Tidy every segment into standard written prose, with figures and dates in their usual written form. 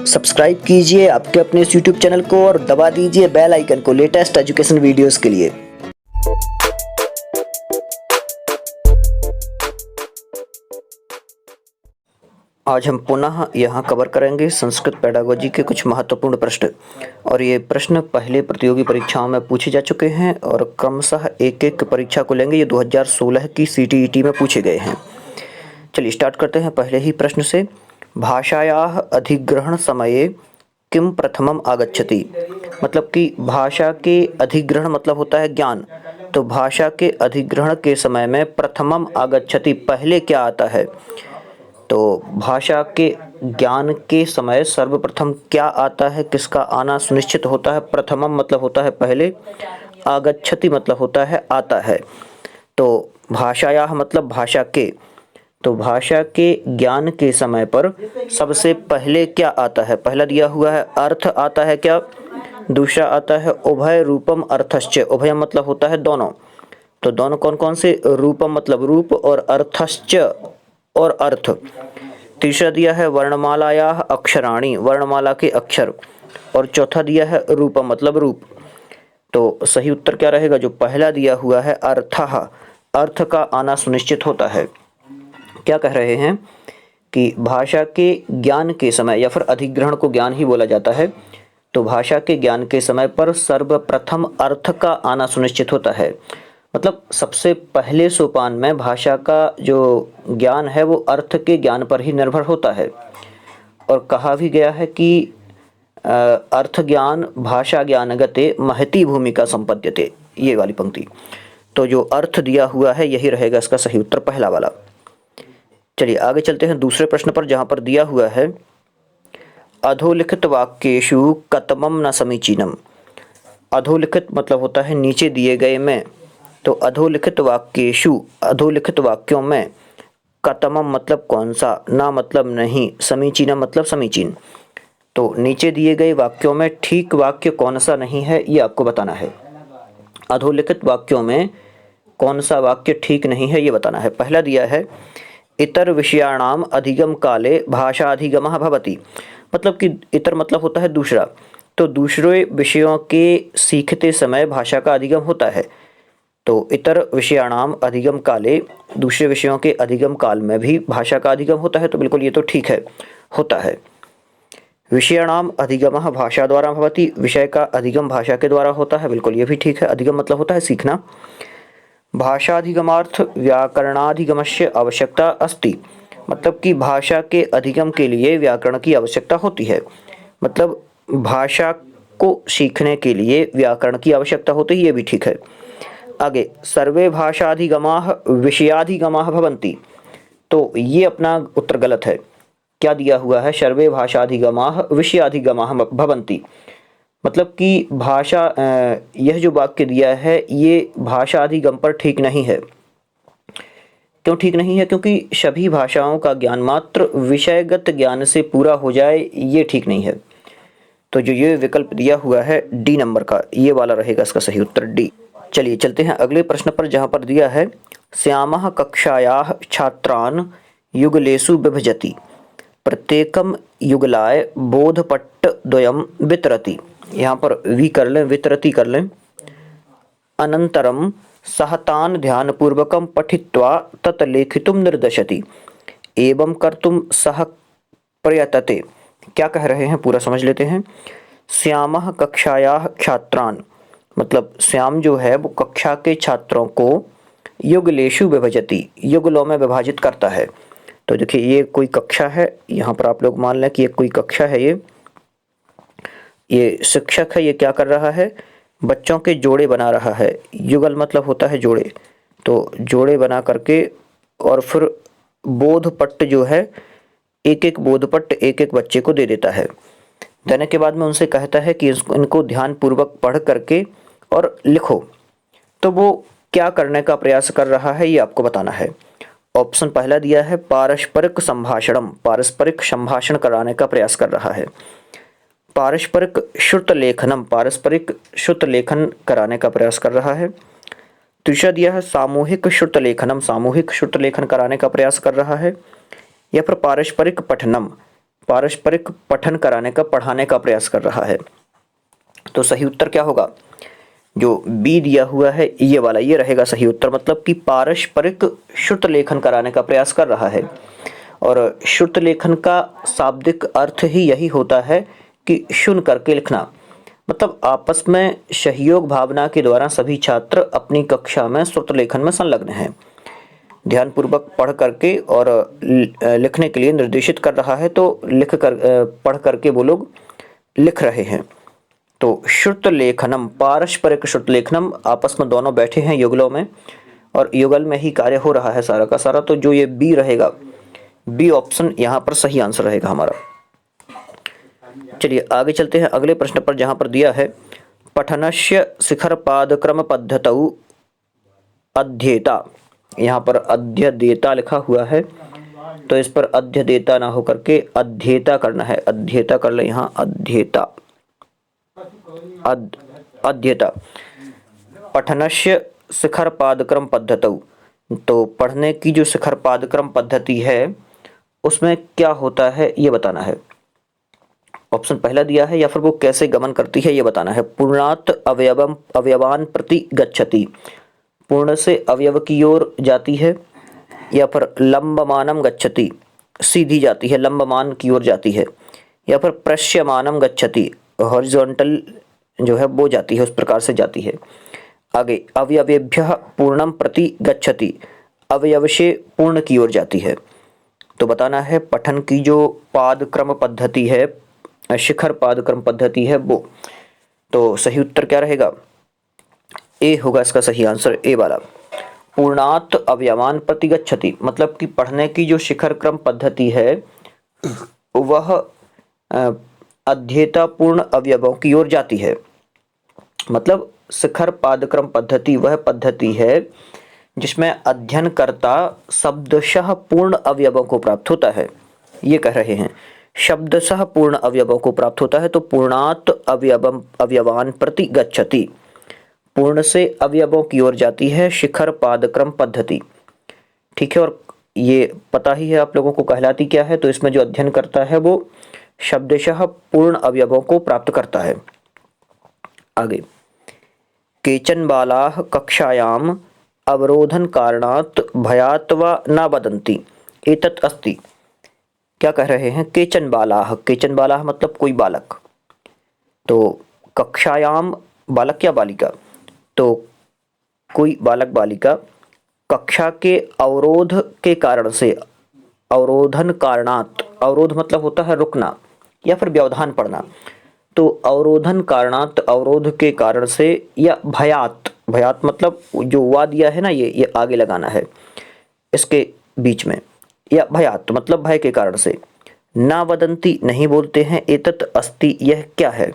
Subscribe कीजिए आपके अपने इस YouTube चैनल को और दबा दीजिए बेल आइकन को लेटेस्ट एजुकेशन वीडियोस के लिए। आज हम पुनः यहाँ कवर करेंगे संस्कृत पेडागोजी के कुछ महत्वपूर्ण प्रश्न और ये प्रश्न पहले प्रतियोगी परीक्षाओं में पूछे जा चुके हैं और क्रमशः एक एक परीक्षा को लेंगे। ये 2016 की CTET में पूछे गए हैं। चलिए स्टार्ट करते हैं पहले ही प्रश्न से। भाषायाः अधिग्रहण समये किम प्रथमम आगच्छति। मतलब कि भाषा के अधिग्रहण मतलब होता है ज्ञान, तो भाषा के अधिग्रहण के समय में प्रथमम आगच्छति पहले क्या आता है। तो भाषा के ज्ञान के समय सर्वप्रथम क्या आता है, किसका आना सुनिश्चित होता है। प्रथमम मतलब होता है पहले, आगच्छति मतलब होता है आता है। तो भाषायाः मतलब भाषा के, तो भाषा के ज्ञान के समय पर सबसे पहले क्या आता है। पहला दिया हुआ है अर्थ आता है क्या, दूसरा आता है उभय रूपम अर्थश्च। उभय मतलब होता है दोनों, तो दोनों कौन कौन से, रूपम मतलब रूप और अर्थश्च और अर्थ। तीसरा दिया है वर्णमालाया अक्षराणि, वर्णमाला के अक्षर, और चौथा दिया है रूपम मतलब रूप। तो सही उत्तर क्या रहेगा, जो पहला दिया हुआ है अर्थः, अर्थ का आना सुनिश्चित होता है। क्या कह रहे हैं कि भाषा के ज्ञान के समय, या फिर अधिग्रहण को ज्ञान ही बोला जाता है, तो भाषा के ज्ञान के समय पर सर्वप्रथम अर्थ का आना सुनिश्चित होता है। मतलब सबसे पहले सोपान में भाषा का जो ज्ञान है वो अर्थ के ज्ञान पर ही निर्भर होता है। और कहा भी गया है कि अर्थ ज्ञान भाषा ज्ञानगते महती भूमिका संपद्यते, ये वाली पंक्ति। तो जो अर्थ दिया हुआ है यही रहेगा इसका सही उत्तर, पहला वाला। चलिए आगे चलते हैं दूसरे प्रश्न पर, जहाँ पर दिया हुआ है अधोलिखित वाक्येषु कतमम न समीचीनम। अधोलिखित मतलब होता है नीचे दिए गए में, तो अधोलिखित वाक्येषु, अधोलिखित वाक्यों में, कतमम मतलब कौन सा, ना मतलब नहीं, समीचीनम मतलब समीचीन। तो नीचे दिए गए वाक्यों में ठीक वाक्य कौन सा नहीं है ये आपको बताना है। अधोलिखित वाक्यों में कौन सा वाक्य ठीक नहीं है ये बताना है। पहला दिया है इतर विषयाणाम अधिगम काले भाषाधिगमः भवति। मतलब कि इतर मतलब होता है दूसरा, तो दूसरे विषयों के सीखते समय भाषा का अधिगम होता है। तो इतर विषयाणाम अधिगम काले, दूसरे विषयों के अधिगम काल में भी भाषा का अधिगम होता है, तो बिल्कुल ये तो ठीक है, होता है। विषयाणाम अधिगमः भाषा द्वारा भवति, विषय का अधिगम भाषा के द्वारा होता है, बिल्कुल ये भी ठीक है। अधिगम मतलब होता है सीखना। भाषाधिगमार्थ व्याकरणाधिगमस्य आवश्यकता अस्ति। मतलब कि भाषा के अधिगम के लिए व्याकरण की आवश्यकता होती है। मतलब भाषा को सीखने के लिए व्याकरण की आवश्यकता होती है, ये भी ठीक है। आगे सर्वे भाषाधिगमाः विषयाधिगमाः भवन्ति, तो ये अपना उत्तर गलत है। क्या दिया हुआ है, सर्वे भाषाधिगमाः विषयाधिगमाः भवन्ति। मतलब कि भाषा, यह जो वाक्य दिया है ये भाषा अधिगम पर ठीक नहीं है। क्यों ठीक नहीं है, क्योंकि सभी भाषाओं का ज्ञान मात्र विषयगत ज्ञान से पूरा हो जाए, ये ठीक नहीं है। तो जो ये विकल्प दिया हुआ है डी नंबर का, ये वाला रहेगा इसका सही उत्तर, डी। चलिए चलते हैं अगले प्रश्न पर, जहाँ पर दिया है श्यामः कक्षायाः छात्रान् युगलेषु विभजति, प्रत्येकम युगलाय बोधपट्ट द्वयम वितरति। यहाँ पर वी कर लें, वितरति कर लें। अनंतरम सहतान ध्यानपूर्वकम पठित्वा तत् लेखितुम निर्देशति एवं कर्तुम सह प्रयतते। क्या कह रहे हैं पूरा समझ लेते हैं। श्यामः कक्षायाः छात्रान्, मतलब श्याम जो है वो कक्षा के छात्रों को युगलेषु विभजति, युगलों में विभाजित करता है। तो देखिए ये कोई कक्षा है, यहाँ पर आप लोग मान लें कि ये कोई कक्षा है, ये शिक्षक है, ये क्या कर रहा है, बच्चों के जोड़े बना रहा है। युगल मतलब होता है जोड़े, तो जोड़े बना करके और फिर बोधपट्ट जो है, एक एक बोधपट्ट एक एक बच्चे को दे देता है। देने के बाद में उनसे कहता है कि इनको ध्यानपूर्वक पढ़ करके और लिखो। तो वो क्या करने का प्रयास कर रहा है ये आपको बताना है। ऑप्शन पहला दिया है पारस्परिक संभाषणम, पारस्परिक संभाषण कराने का प्रयास कर रहा है। पारस्परिक श्रुत लेखनम, पारस्परिक श्रुत लेखन कराने का प्रयास कर रहा है। तीसरा दिया है सामूहिक श्रुत लेखनम, सामूहिक श्रुत लेखन कराने का प्रयास कर रहा है। या फिर पारस्परिक पठनम, पारस्परिक पठन कराने का, पढ़ाने का प्रयास कर रहा है। तो सही उत्तर क्या होगा? जो बी दिया हुआ है ये वाला, ये रहेगा सही उत्तर। मतलब कि पारस्परिक श्रुत लेखन कराने का प्रयास कर रहा है। और श्रुत लेखन का शाब्दिक अर्थ ही यही होता है कि सुन करके लिखना। मतलब आपस में सहयोग भावना के द्वारा सभी छात्र अपनी कक्षा में श्रुत लेखन में संलग्न हैं। ध्यानपूर्वक पढ़ करके और लिखने के लिए निर्देशित कर रहा है, तो लिख कर पढ़ करके वो लोग लिख रहे हैं। तो श्रुत लेखनम, पारस्परिक श्रुत लेखनम, आपस में दोनों बैठे हैं युगलों में और युगल में ही कार्य हो रहा है सारा का सारा। तो जो ये बी रहेगा, बी ऑप्शन यहाँ पर सही आंसर रहेगा हमारा। चलिए आगे चलते हैं अगले प्रश्न पर, जहाँ पर दिया है पठनस्य शिखर पादक्रम पद्धतौ अध्येता। यहाँ पर अध्यदेता लिखा हुआ है, तो इस पर अध्यदेता ना होकर के अध्येता करना है। अध्येता कर ले यहाँ, अध्येता, अध्येता। पठनस्य शिखर पादक्रम पद्धतौ, तो पढ़ने की जो शिखर पादक्रम पद्धति है उसमें क्या होता है ये बताना है। ऑप्शन पहला दिया है, या फिर वो कैसे गमन करती है ये बताना है। पूर्णात अवयवान प्रति गच्छति, पूर्ण से अवयव की ओर जाती है, या फिर लंबमानम गच्छति, सीधी जाती है, लंबमान की ओर जाती है, या फिर प्रश्यमानम गच्छति, हॉरिजॉन्टल जो है वो जाती है, उस प्रकार से जाती है। आगे अवयवेभ्यः पूर्णम प्रति गच्छति, अवयव से पूर्ण की ओर जाती है। तो बताना है पठन की जो पादक्रम पद्धति है, शिखर पादक्रम पद्धति है वो। तो सही उत्तर क्या रहेगा? ए होगा इसका सही आंसर, ए वाला। पूर्णात अवयवान प्रति गच्छति, मतलब कि पढ़ने की जो शिखर क्रम पद्धति है वह अध्येता पूर्ण अवयवों की ओर जाती है। मतलब शिखर पादक्रम पद्धति वह पद्धति है जिसमें अध्ययनकर्ता शब्दशः पूर्ण अवयवों को प्राप्त होता है। ये कह रहे हैं शब्दशः पूर्ण अवयवों को प्राप्त होता है। तो पूर्णात अवयवान प्रति गच्छति, पूर्ण से अवयवों की ओर जाती है शिखर पादक्रम पद्धति। ठीक है, और ये पता ही है आप लोगों को कहलाती क्या है। तो इसमें जो अध्ययन करता है वो शब्दशः पूर्ण अवयवों को प्राप्त करता है। आगे केचन बालाः कक्षायाम अवरोधन कारणात् भयात् वा न वदन्ति एतत् अस्ति। क्या कह रहे हैं? केचन बालाः, केचन बालाः मतलब कोई बालक। तो कक्षायाम बालक या बालिका, तो कोई बालक बालिका कक्षा के अवरोध के कारण से, अवरोधन कारणात्, अवरोध मतलब होता है रुकना या फिर व्यवधान पड़ना। तो अवरोधन कारणात्, अवरोध के कारण से, या भयात, भयात मतलब जो वा दिया है ना, ये आगे लगाना है इसके बीच में, या भयात मतलब भय के कारण से। ना वदंती नहीं बोलते हैं, एतत् अस्ति यह क्या है।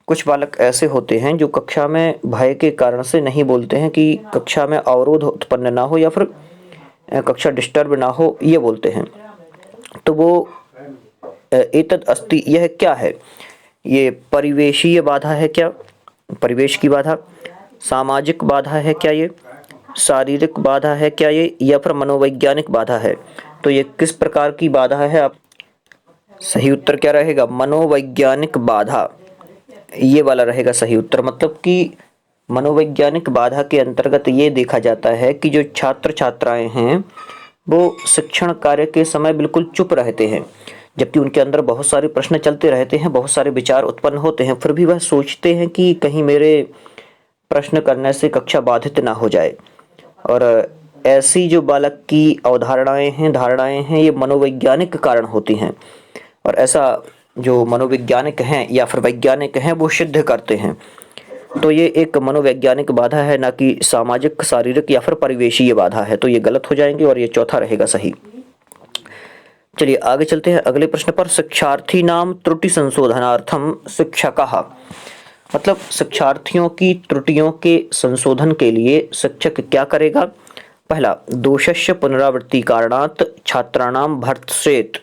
कुछ बालक ऐसे होते हैं जो कक्षा में भय के कारण से नहीं बोलते हैं कि कक्षा में अवरोध उत्पन्न ना हो या फिर कक्षा डिस्टर्ब ना हो, ये बोलते हैं। तो वो एतत् अस्ति यह क्या है, ये परिवेशीय बाधा है क्या, परिवेश की बाधा, सामाजिक बाधा है क्या, ये शारीरिक बाधा है क्या ये, या फिर मनोवैज्ञानिक बाधा है। तो ये किस प्रकार की बाधा है? आप सही उत्तर क्या रहेगा? मनोवैज्ञानिक बाधा, ये वाला रहेगा सही उत्तर। मतलब कि मनोवैज्ञानिक बाधा के अंतर्गत ये देखा जाता है कि जो छात्र छात्राएं हैं वो शिक्षण कार्य के समय बिल्कुल चुप रहते हैं, जबकि उनके अंदर बहुत सारे प्रश्न चलते रहते हैं, बहुत सारे विचार उत्पन्न होते हैं, फिर भी वह सोचते हैं कि कहीं मेरे प्रश्न करने से कक्षा बाधित ना हो जाए। और ऐसी जो बालक की अवधारणाएं हैं, धारणाएं हैं, ये मनोवैज्ञानिक कारण होती हैं। और ऐसा जो मनोवैज्ञानिक हैं या फिर वैज्ञानिक हैं वो सिद्ध करते हैं। तो ये एक मनोवैज्ञानिक बाधा है, ना कि सामाजिक, शारीरिक या फिर परिवेशीय बाधा है। तो ये गलत हो जाएंगे और ये चौथा रहेगा सही। चलिए आगे चलते हैं अगले प्रश्न पर। शिक्षार्थी नाम त्रुटि संशोधनार्थम शिक्षकः, मतलब शिक्षार्थियों की त्रुटियों के संशोधन के लिए शिक्षक क्या करेगा? पहला, दोषस्य पुनरावृत्ति कारणात् छात्राणाम भर्त्सयेत्,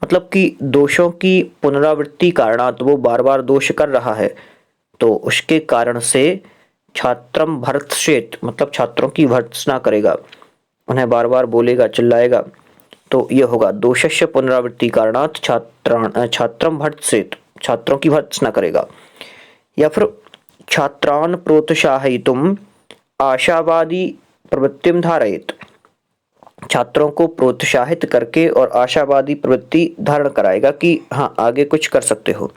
मतलब कि दोषों की पुनरावृत्ति कारणात्, वो बार बार दोष कर रहा है तो उसके कारण से छात्रम भर्त्सयेत्, मतलब छात्रों की भर्त्सना करेगा, उन्हें बार बार बोलेगा, चिल्लाएगा। तो ये होगा दोषस्य पुनरावृत्ति कारणात् छात्रं भर्त्सयेत्, छात्रों की भर्त्सना करेगा। या फिर छात्रान् प्रोत्साहयितुम् आशावादी प्रवृत्तिं धारयेत्, छात्रों को प्रोत्साहित करके और आशावादी प्रवृत्ति धारण कराएगा कि हाँ आगे कुछ कर सकते हो।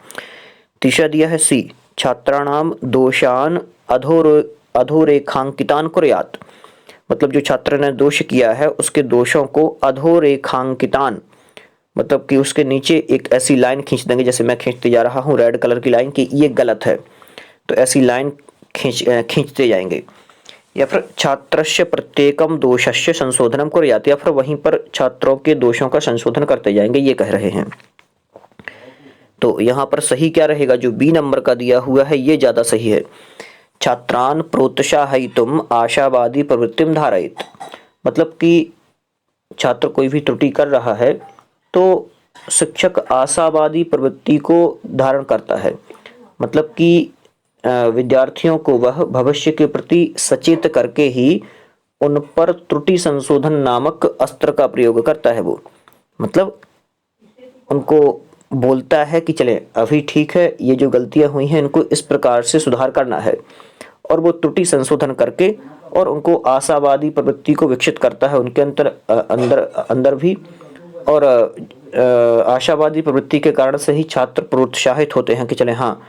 तीसरा दिया है सी, छात्राणाम दोषान अधोरेखांकितान कुर्यात्, मतलब जो छात्र ने दोष किया है उसके दोषों को अधोरेखांकितान, मतलब कि उसके नीचे एक ऐसी लाइन खींच देंगे, जैसे मैं खींचते जा रहा हूँ रेड कलर की लाइन कि ये गलत है, तो ऐसी लाइन खींचते जाएंगे। या फिर छात्रस्य प्रत्येकम दोषस्य संशोधनम कुर्यात्, या फिर वहीं पर छात्रों के दोषों का संशोधन करते जाएंगे, ये कह रहे हैं। तो यहाँ पर सही क्या रहेगा, जो बी नंबर का दिया हुआ है ये ज़्यादा सही है। छात्रान प्रोत्साहयितुम आशावादी प्रवृत्तिम धारयेत्, मतलब कि छात्र कोई भी त्रुटि कर रहा है तो शिक्षक आशावादी प्रवृत्ति को धारण करता है, मतलब कि विद्यार्थियों को वह भविष्य के प्रति सचेत करके ही उन पर त्रुटि संशोधन नामक अस्त्र का प्रयोग करता है। वो मतलब उनको बोलता है कि चले अभी ठीक है, ये जो गलतियां हुई हैं इनको इस प्रकार से सुधार करना है, और वो त्रुटि संशोधन करके और उनको आशावादी प्रवृत्ति को विकसित करता है उनके अंदर भी, और आशावादी प्रवृत्ति के कारण से ही छात्र प्रोत्साहित होते हैं कि चले हाँ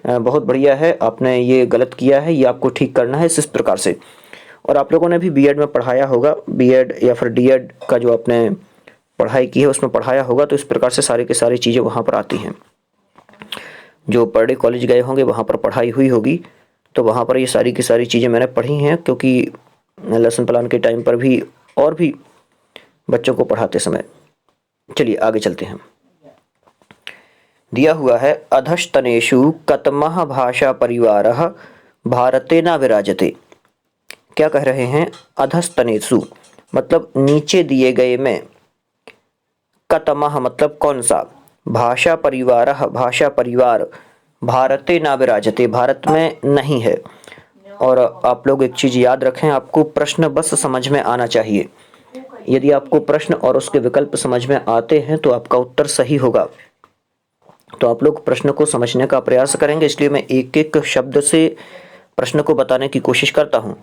बहुत बढ़िया है, आपने ये गलत किया है, ये आपको ठीक करना है, इस प्रकार से। और आप लोगों ने भी बीएड में पढ़ाया होगा, बीएड या फिर डीएड का जो आपने पढ़ाई की है उसमें पढ़ाया होगा, तो इस प्रकार से सारी की सारी चीज़ें वहाँ पर आती हैं। जो परडे कॉलेज गए होंगे वहाँ पर पढ़ाई हुई होगी, तो वहाँ पर ये सारी की सारी चीज़ें मैंने पढ़ी हैं, क्योंकि लेसन प्लान के टाइम पर भी और भी बच्चों को पढ़ाते समय। चलिए आगे चलते हैं। दिया हुआ है अधस्तनेषु कतमः भाषा परिवारः भारते न विराजते। क्या कह रहे हैं, अधस्तनेषु मतलब नीचे दिए गए में, कतमः मतलब कौन सा, भाषा परिवारः भाषा परिवार, भारते न विराजते भारत में नहीं है। और आप लोग एक चीज़ याद रखें, आपको प्रश्न बस समझ में आना चाहिए। यदि आपको प्रश्न और उसके विकल्प समझ में आते हैं तो आपका उत्तर सही होगा। तो आप लोग प्रश्न को समझने का प्रयास करेंगे, इसलिए मैं एक एक शब्द से प्रश्न को बताने की कोशिश करता हूँ।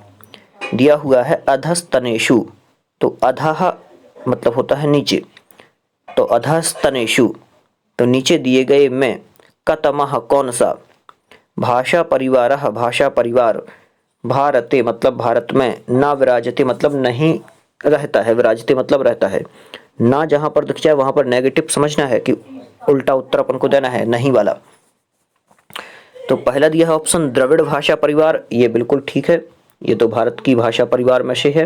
दिया हुआ है अधस्तनेषु, तो अधः मतलब होता है नीचे, तो अधस्तनेषु तो नीचे दिए गए में, कतमः कौन सा, भाषा परिवारः भाषा परिवार, भारते मतलब भारत में, न विराजते मतलब नहीं रहता है, विराजते मतलब रहता है। ना जहाँ पर दिख जाए वहाँ पर नेगेटिव समझना है कि उल्टा उत्तर अपन को देना है, नहीं वाला। तो पहला दिया है ऑप्शन द्रविड़ भाषा परिवार, ये बिल्कुल ठीक है, ये तो भारत की भाषा परिवार में से है।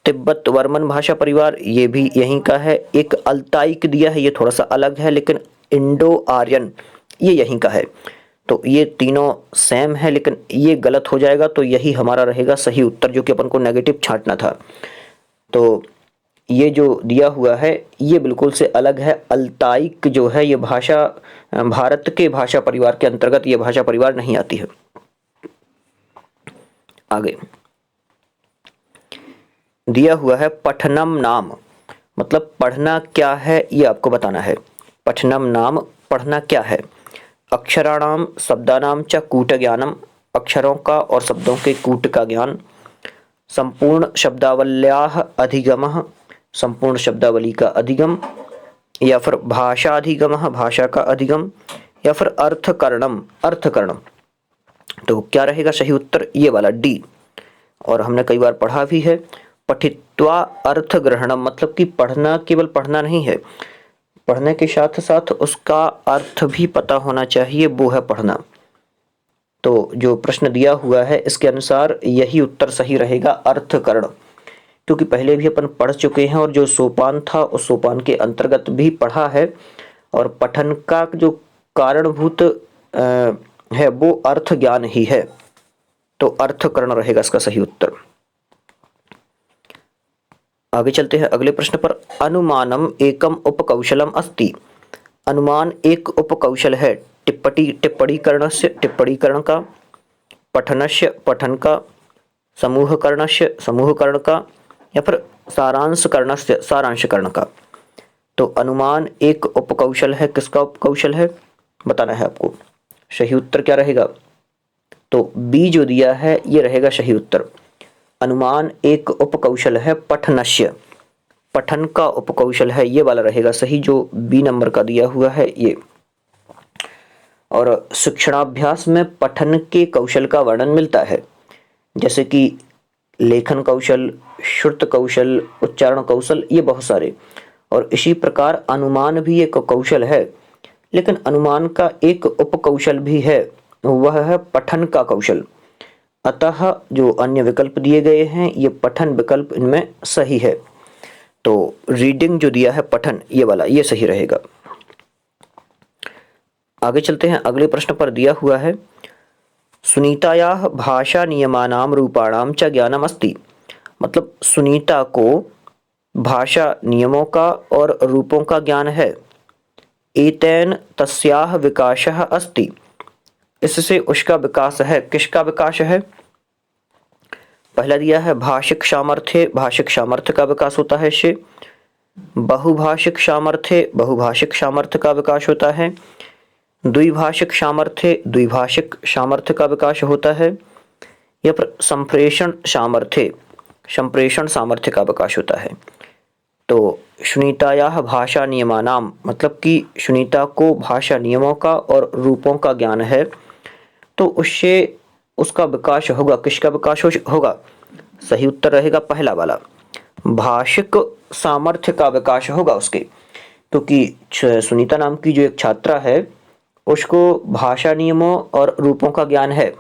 तिब्बत वर्मन भाषा परिवार, ये भी यहीं का है। एक अल्ताइक दिया है, ये थोड़ा सा अलग है, लेकिन इंडो आर्यन ये यहीं का है। तो ये तीनों सेम है, लेकिन ये गलत हो जाएगा, तो यही हमारा रहेगा सही उत्तर, जो कि अपन को नेगेटिव छांटना था। तो ये जो दिया हुआ है ये बिल्कुल से अलग है। अल्ताइक जो है ये भाषा भारत के भाषा परिवार के अंतर्गत ये भाषा परिवार नहीं आती है। आगे दिया हुआ है पठनम नाम, मतलब पढ़ना क्या है ये आपको बताना है। पठनम नाम पढ़ना क्या है। अक्षराणाम शब्दानाम च कूट ज्ञानम, अक्षरों का और शब्दों के कूट का ज्ञान। संपूर्ण शब्दावल्याः अधिगमः, संपूर्ण शब्दावली का अधिगम। या फिर भाषाधिगमः, भाषा का अधिगम। या फिर अर्थकरणम, अर्थकरणम। तो क्या रहेगा सही उत्तर, ये वाला डी। और हमने कई बार पढ़ा भी है। पठित्वा अर्थग्रहणम, मतलब कि पढ़ना केवल पढ़ना नहीं है, पढ़ने के साथ साथ उसका अर्थ भी पता होना चाहिए, वो है पढ़ना। तो जो प्रश्न दिया हुआ है इसके अनुसार यही उत्तर सही रहेगा, अर्थकरण। क्योंकि पहले भी अपन पढ़ चुके हैं और जो सोपान था उस सोपान के अंतर्गत भी पढ़ा है, और पठन का जो कारणभूत है वो अर्थ ज्ञान ही है। तो अर्थकरण रहेगा इसका सही उत्तर। आगे चलते हैं अगले प्रश्न पर। अनुमानम एकम उपकौशलम अस्ति, अनुमान एक उपकौशल है। टिप्पणीकरणस्य, टिप्पणीकरण का। पठनस्य, पठन का। समूहकरणस्य, समूहकरण का। या फिर सारांशकरण से सारांशकरण का। तो अनुमान एक उपकौशल है, किसका उपकौशल है बताना है आपको। सही उत्तर क्या रहेगा, तो बी जो दिया है ये रहेगा सही उत्तर। अनुमान एक उपकौशल है पठनस्य, पठन का उपकौशल है, ये वाला रहेगा सही जो बी नंबर का दिया हुआ है ये। और शिक्षणाभ्यास में पठन के कौशल का वर्णन मिलता है, जैसे कि लेखन कौशल, श्रुत कौशल, उच्चारण कौशल, ये बहुत सारे। और इसी प्रकार अनुमान भी एक कौशल है, लेकिन अनुमान का एक उपकौशल भी है, वह है पठन का कौशल। अतः जो अन्य विकल्प दिए गए हैं ये पठन विकल्प इनमें सही है। तो रीडिंग जो दिया है पठन, ये वाला ये सही रहेगा। आगे चलते हैं, अगले प्रश्न पर दिया हुआ है सुनीतायाः भाषा नियमानां रूपाणां च ज्ञानम् अस्ति। मतलब सुनीता को भाषा नियमों का और रूपों का ज्ञान है। एतेन तस्याः विकासः अस्ति, इससे उसका विकास है। किसका विकास है, पहला दिया है भाषिक सामर्थ्य, भाषिक सामर्थ्य का विकास होता है इससे। बहुभाषिक सामर्थ्य, बहुभाषिक सामर्थ्य का विकास होता है। द्विभाषिक सामर्थ्य, द्विभाषिक सामर्थ्य का विकास होता है। या फिर संप्रेषण सामर्थ्य, संप्रेषण सामर्थ्य का विकास होता है। तो सुनीतायाः भाषा नियमानाम मतलब कि सुनीता को भाषा नियमों का और रूपों का ज्ञान है, तो उससे उसका विकास होगा। किसका विकास होगा, सही उत्तर रहेगा पहला वाला, भाषिक सामर्थ्य का विकास होगा उसके। क्योंकि सुनीता नाम की जो एक छात्रा है उसको भाषा नियमों और रूपों का ज्ञान है।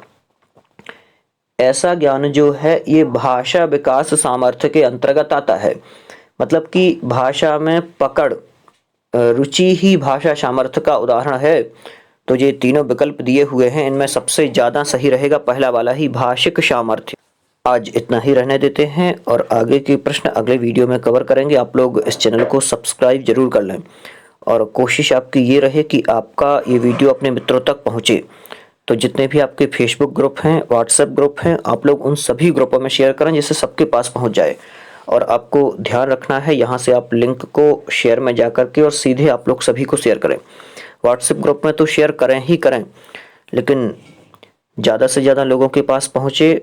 ऐसा ज्ञान जो है ये भाषा विकास सामर्थ्य के अंतर्गत आता है। मतलब कि भाषा में पकड़, रुचि ही भाषा सामर्थ्य का उदाहरण है। तो ये तीनों विकल्प दिए हुए हैं, इनमें सबसे ज़्यादा सही रहेगा पहला वाला ही, भाषिक सामर्थ्य। आज इतना ही रहने देते हैं और आगे के प्रश्न अगले वीडियो में कवर करेंगे। आप लोग इस चैनल को सब्सक्राइब जरूर कर लें और कोशिश आपकी ये रहे कि आपका ये वीडियो अपने मित्रों तक पहुँचे। तो जितने भी आपके फेसबुक ग्रुप हैं, व्हाट्सएप ग्रुप हैं, आप लोग उन सभी ग्रुपों में शेयर करें जिससे सबके पास पहुँच जाए। और आपको ध्यान रखना है, यहाँ से आप लिंक को शेयर में जा कर के और सीधे आप लोग सभी को शेयर करें। व्हाट्सएप ग्रुप में तो शेयर करें ही करें, लेकिन ज़्यादा से ज़्यादा लोगों के पास पहुँचे।